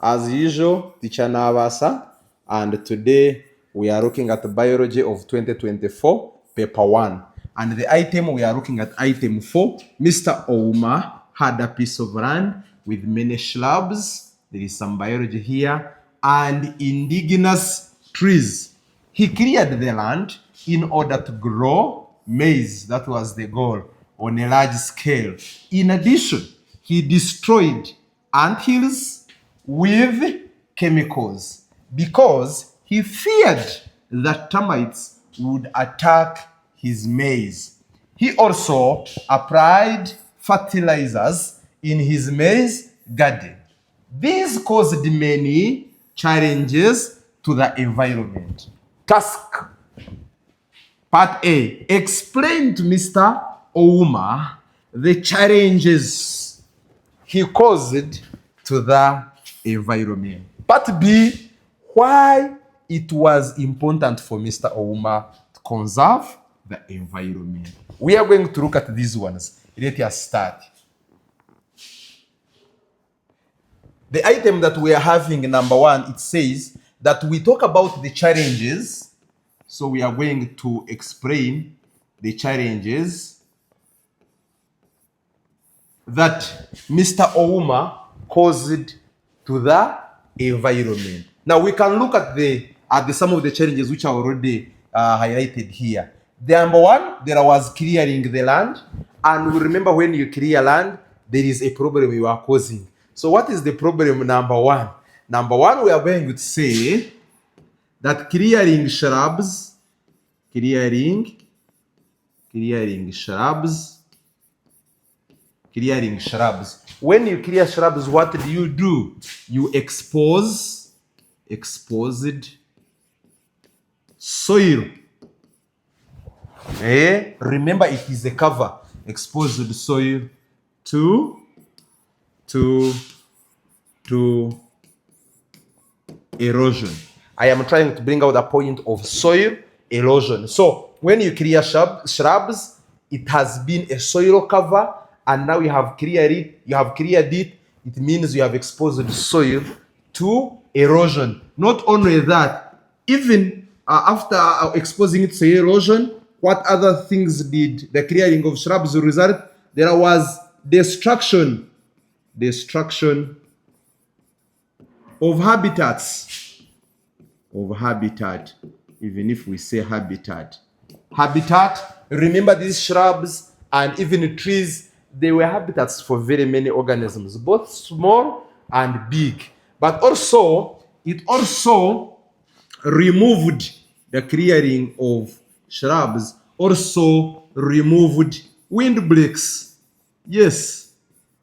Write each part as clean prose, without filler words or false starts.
As usual, teacher Navasa, and today we are looking at the biology of 2024, paper 1. And the item we are looking at, item 4, Mr. Ouma had a piece of land with many shrubs. There is some biology here, and indigenous trees. He cleared the land in order to grow maize. That was the goal on a large scale. In addition, he destroyed anthills with chemicals because he feared that termites would attack his maize. He also applied fertilizers in his maize garden. This caused many challenges to the environment. Task Part A. Explain to Mr. Ouma the challenges he caused to the environment. Part B. Why it was important for Mr. Ouma to conserve the environment. We are going to look at these ones. Let us start. The item that we are having, number 1, it says that we talk about the challenges. So we are going to explain the challenges that Mr. Ouma caused to the environment. Now we can look at the some of the challenges which are already highlighted here. The number 1, there was clearing the land, and we remember when you clear land, there is a problem you are causing. So what is the problem number 1? Number 1, we are going to say that clearing shrubs, when you clear shrubs, what do? You exposed soil. Remember, it is a cover. Exposed soil to erosion. I am trying to bring out the point of soil erosion. So when you clear shrubs, it has been a soil cover, and now you have cleared it. It means you have exposed the soil to erosion. Not only that, even after exposing it to erosion, what other things did the clearing of shrubs result? There was destruction of habitats. Even if we say habitat, remember these shrubs and even trees, they were habitats for very many organisms, both small and big. But it also removed the clearing of shrubs, also removed windbreaks. Yes,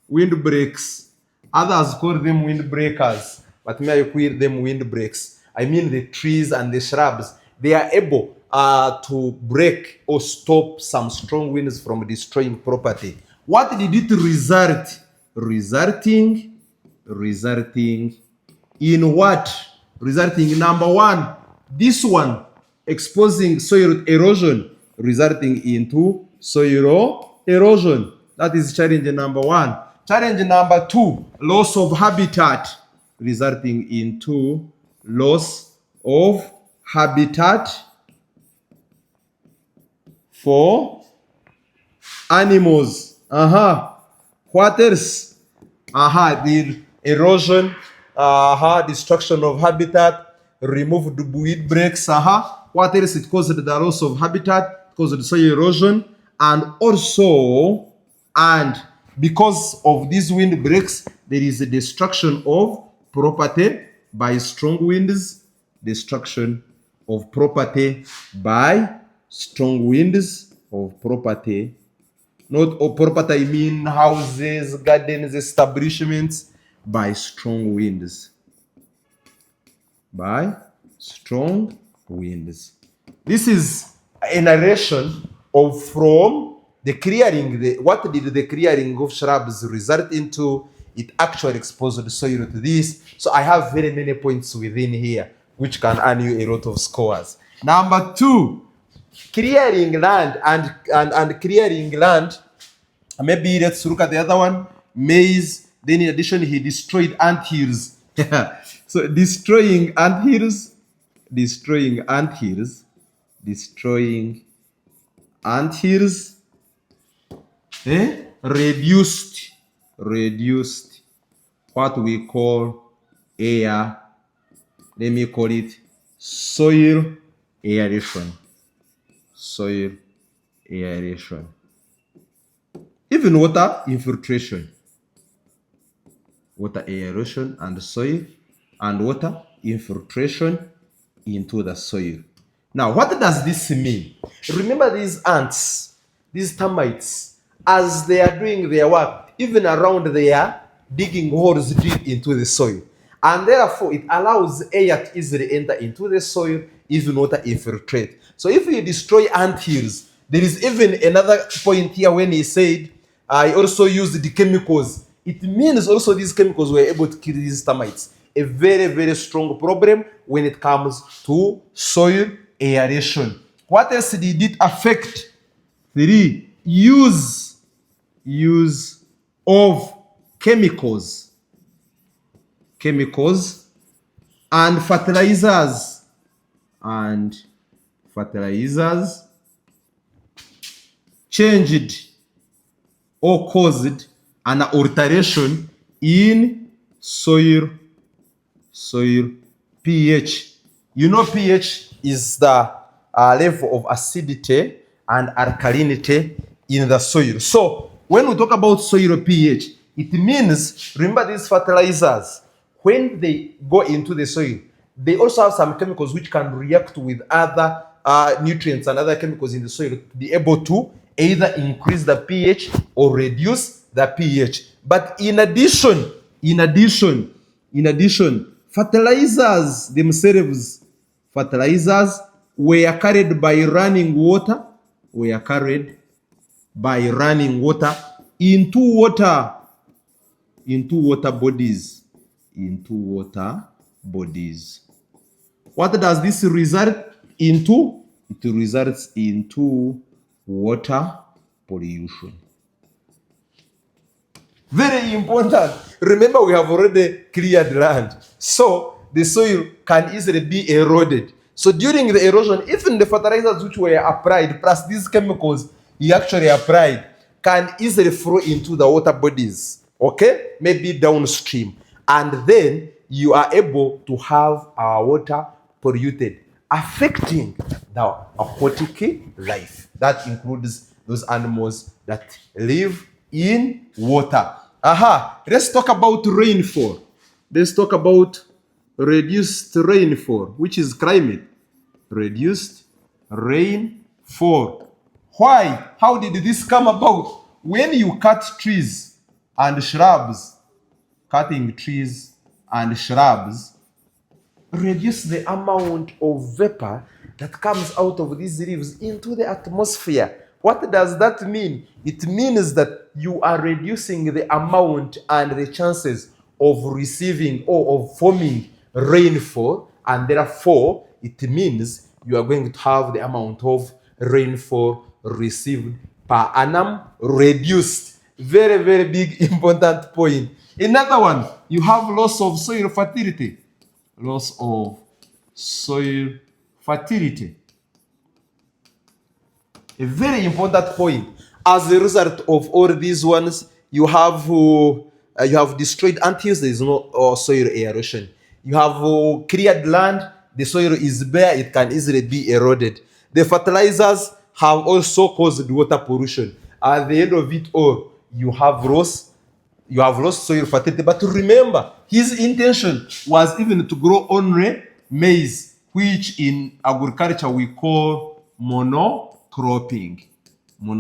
windbreaks. Others call them windbreakers, but me I call them windbreaks. I mean the trees and the shrubs, they are able to break or stop some strong winds from destroying property. What did it result? Resulting in what? Resulting in number 1, this one, exposing soil erosion, resulting into soil erosion. That is challenge number 1. Challenge number 2, loss of habitat, resulting into loss of habitat for animals. What else? The erosion, destruction of habitat, removed weed breaks. What else? It caused the loss of habitat, it caused soil erosion, and because of these wind breaks, there is a destruction of property by strong winds. Destruction of property by strong winds of property. Not of property, I mean houses, gardens, establishments, by strong winds. By strong winds. This is a narration from the clearing. What did the clearing of shrubs result into? It actually exposed the soil to this. So I have very many points within here, which can earn you a lot of scores. Number 2, clearing land and clearing land. Maybe let's look at the other one, maize. Then in addition, he destroyed anthills. So destroying anthills, destroying anthills, destroying anthills, reduced what we call air, let me call it soil aeration. Soil aeration. Even water infiltration. Water aeration and soil and water infiltration into the soil. Now, what does this mean? Remember these ants, these termites, as they are doing their work, even around they are digging holes deep into the soil. And therefore, it allows air to easily enter into the soil, even water infiltrate. So if you destroy ant hills, there is even another point here when he said, I also used the chemicals. It means also these chemicals were able to kill these termites. A very, very strong problem when it comes to soil aeration. What else did it affect? 3. Use of chemicals and fertilizers changed or caused an alteration in soil pH. You know, pH is the level of acidity and alkalinity in the soil. So when we talk about soil pH, it means, remember these fertilizers, when they go into the soil, they also have some chemicals which can react with other nutrients and other chemicals in the soil to be able to either increase the pH or reduce the pH. But in addition, fertilizers themselves, were carried by running water, into water bodies. What does this result into? It results into water pollution. Very important. Remember, we have already cleared land. So the soil can easily be eroded. So during the erosion, even the fertilizers which were applied, plus these chemicals he actually applied, can easily flow into the water bodies. Okay? Maybe downstream. And then you are able to have our water polluted, affecting the aquatic life. That includes those animals that live in water. Let's talk about rainfall. Let's talk about reduced rainfall, which is climate. Reduced rainfall. Why? How did this come about? When you cut trees and shrubs, cutting trees and shrubs reduce the amount of vapor that comes out of these leaves into the atmosphere. What does that mean? It means that you are reducing the amount and the chances of receiving or of forming rainfall, and therefore it means you are going to have the amount of rainfall received per annum reduced. Very, very big important point. Another one, you have loss of soil fertility. Loss of soil fertility. A very important point. As a result of all these ones, you have destroyed until there is no soil erosion. You have cleared land, the soil is bare, it can easily be eroded. The fertilizers have also caused water pollution. At the end of it all, you have lost soil fertility. But remember, his intention was even to grow only maize, which in agriculture we call monocropping. And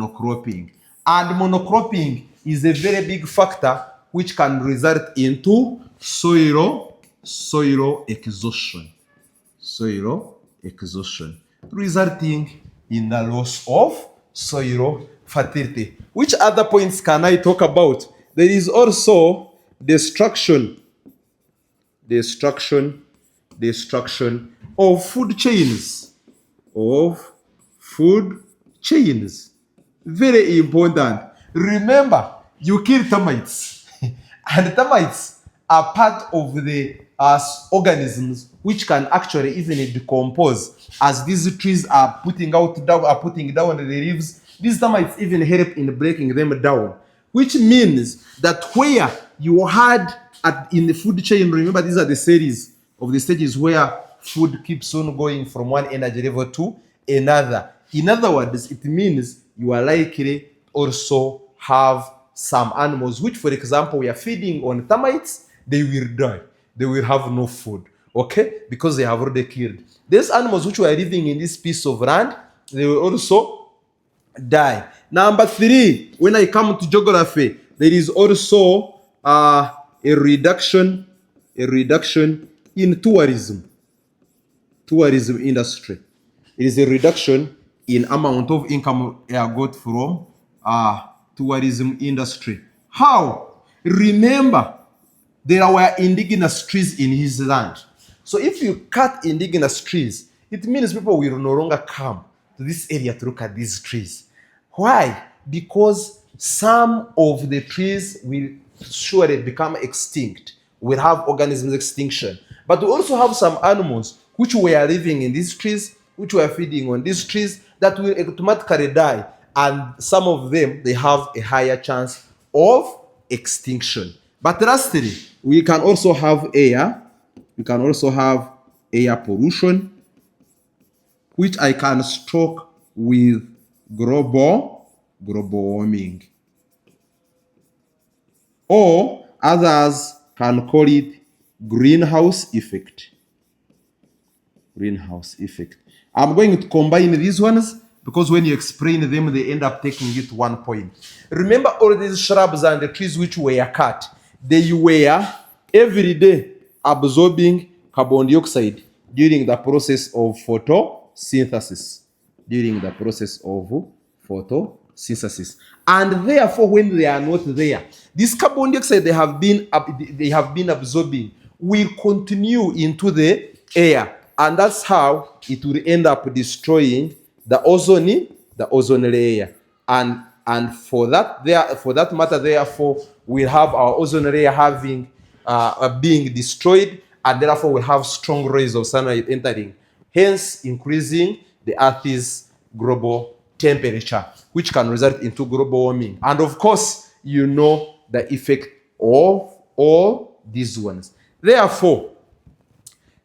monocropping is a very big factor which can result into soil exhaustion. Resulting in the loss of soil fertility. Which other points can I talk about? There is also destruction of food chains. Very important. Remember, you kill termites. And termites are part of the organisms which can actually even decompose as these trees are putting down the leaves. These termites even help in breaking them down, which means that where you had in the food chain, remember these are the series of the stages where food keeps on going from one energy level to another. In other words, it means you are likely also have some animals which, for example, we are feeding on termites, they will die. They will have no food, okay? Because they have already killed. These animals which were living in this piece of land, they will also die. Number 3, when I come to geography, there is also a reduction in tourism industry. It is a reduction in amount of income I got from tourism industry. How? Remember, there were indigenous trees in his land. So if you cut indigenous trees, it means people will no longer come to this area to look at these trees. Why? Because some of the trees will surely become extinct, will have organisms extinction. But we also have some animals which were living in these trees, which were feeding on these trees, that will automatically die. And some of them, they have a higher chance of extinction. But lastly, we can also have air. We can also have air pollution, which I can stroke with global warming. Or others can call it greenhouse effect. Greenhouse effect. I'm going to combine these ones because when you explain them, they end up taking it 1 point. Remember all these shrubs and the trees which were cut, they were every day absorbing carbon dioxide during the process of photosynthesis. And therefore, when they are not there, this carbon dioxide they have been absorbing will continue into the air, and that's how it will end up destroying the ozone layer. And for that matter, therefore, we have our ozone layer being destroyed, and therefore we have strong rays of sunlight entering, hence increasing the Earth's global temperature, which can result into global warming. And of course, you know the effect of all these ones. Therefore,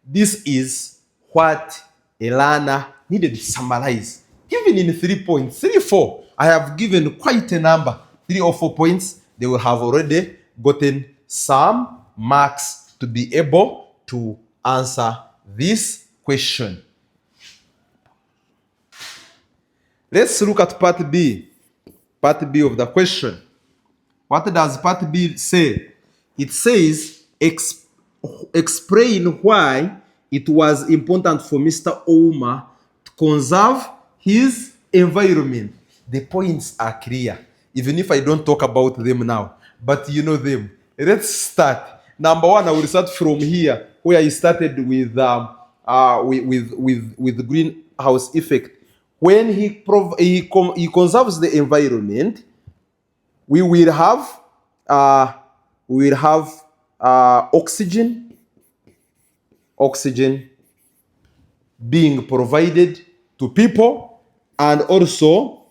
this is what a learner needed to summarize. Even in 3 points, 3, 4, I have given quite a number, 3 or 4 points. They will have already gotten some marks to be able to answer this question. Let's look at part B. Part B of the question. What does part B say? It says, explain why it was important for Mr. Ouma to conserve his environment. The points are clear, even if I don't talk about them now, but you know them. Let's start. Number 1, I will start from here, where I started with greenhouse effect. When he conserves the environment, we will have oxygen being provided to people, and also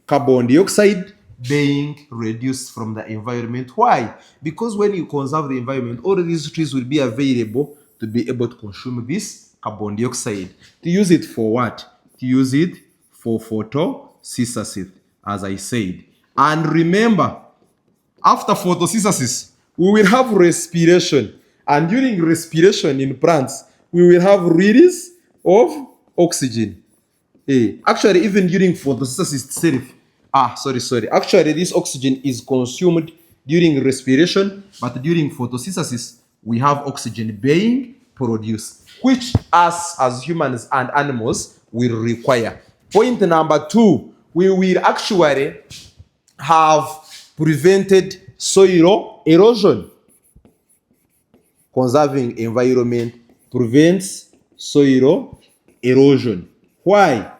carbon dioxide being reduced from the environment. Why? Because when you conserve the environment, all of these trees will be available to be able to consume this carbon dioxide. To use it for what? To use it for photosynthesis, as I said. And remember, after photosynthesis, we will have respiration. And during respiration in plants, we will have release of oxygen. Actually, even during photosynthesis itself, Actually, this oxygen is consumed during respiration, but during photosynthesis, we have oxygen being produced, which us as humans and animals will require. Point number 2, we will actually have prevented soil erosion. Conserving environment prevents soil erosion. Why?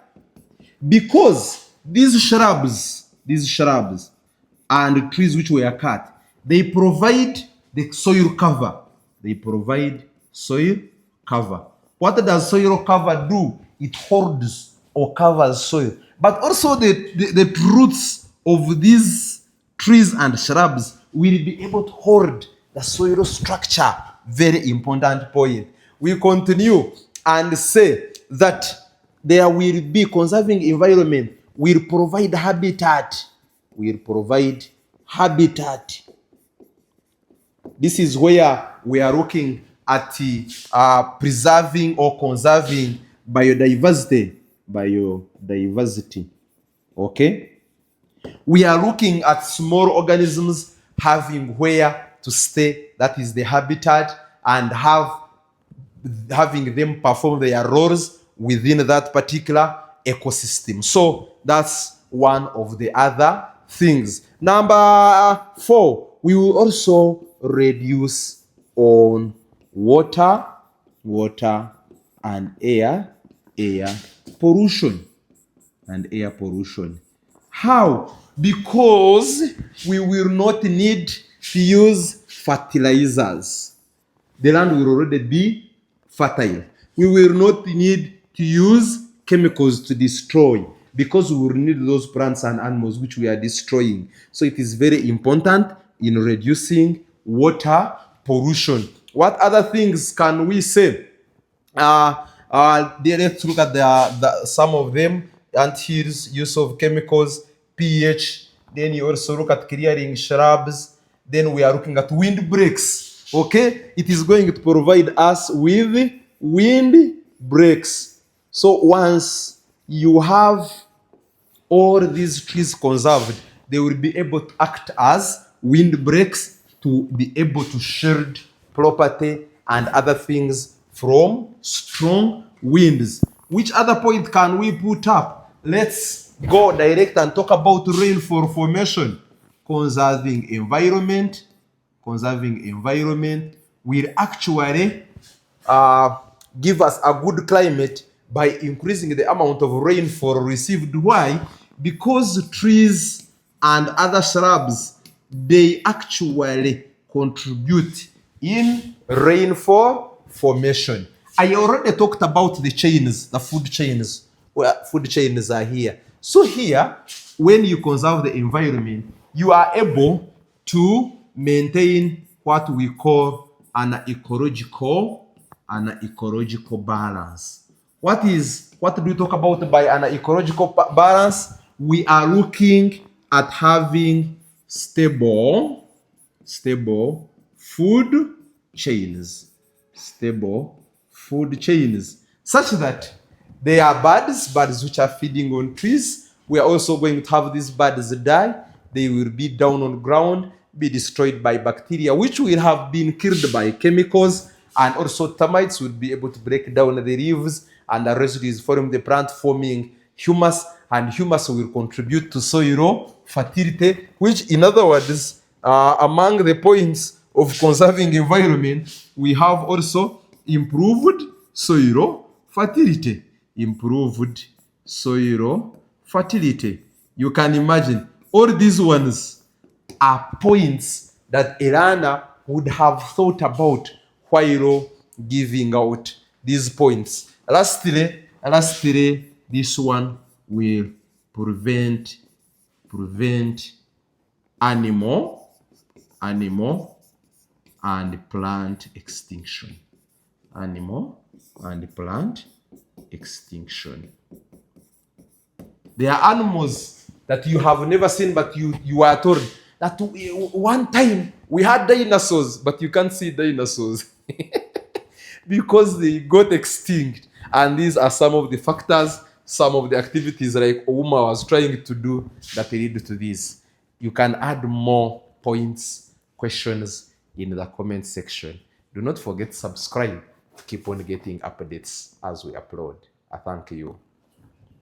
Because these shrubs and trees which were cut, they provide the soil cover. They provide soil cover. What does soil cover do? It holds or covers soil. But also the roots of these trees and shrubs will be able to hold the soil structure. Very important point. We continue and say that there will be conserving environment, will provide habitat. Will provide habitat. This is where we are looking at preserving or conserving biodiversity. Biodiversity. Okay? We are looking at small organisms having where to stay, that is the habitat, and having them perform their roles within that particular ecosystem. So that's one of the other things. Number 4, we will also reduce on water and air pollution. How? Because we will not need to use fertilizers. The land will already be fertile. We will not need to use chemicals to destroy, because we will need those plants and animals which we are destroying. So it is very important in reducing water pollution. What other things can we say? Let's look at some of them. Anti-use use of chemicals, pH. Then you also look at clearing shrubs. Then we are looking at windbreaks. Okay, it is going to provide us with windbreaks. So once you have all these trees conserved, they will be able to act as windbreaks to be able to shield property and other things from strong winds. Which other point can we put up? Let's go direct and talk about rainfall formation. Conserving environment will actually give us a good climate by increasing the amount of rainfall received. Why? Because trees and other shrubs, they actually contribute in rainfall formation. I already talked about the chains, the food chains, where food chains are here. So here, when you conserve the environment, you are able to maintain what we call an ecological balance. What do we talk about by an ecological balance? We are looking at having stable food chains. Such that there are birds which are feeding on trees. We are also going to have these birds die. They will be down on ground, be destroyed by bacteria, which will have been killed by chemicals, and also termites will be able to break down the leaves, and the residues from the plant, forming humus, and humus will contribute to soil fertility, which, in other words, among the points of conserving environment, we have also improved soil fertility. You can imagine all these ones are points that a learner would have thought about while giving out these points. Lastly, this one will prevent animal and plant extinction. There are animals that you have never seen, but you are told that one time we had dinosaurs, but you can't see dinosaurs because they got extinct. And these are some of the factors, some of the activities like Ouma was trying to do that lead to this. You can add more points, questions in the comment section. Do not forget to subscribe to keep on getting updates as we upload. I thank you.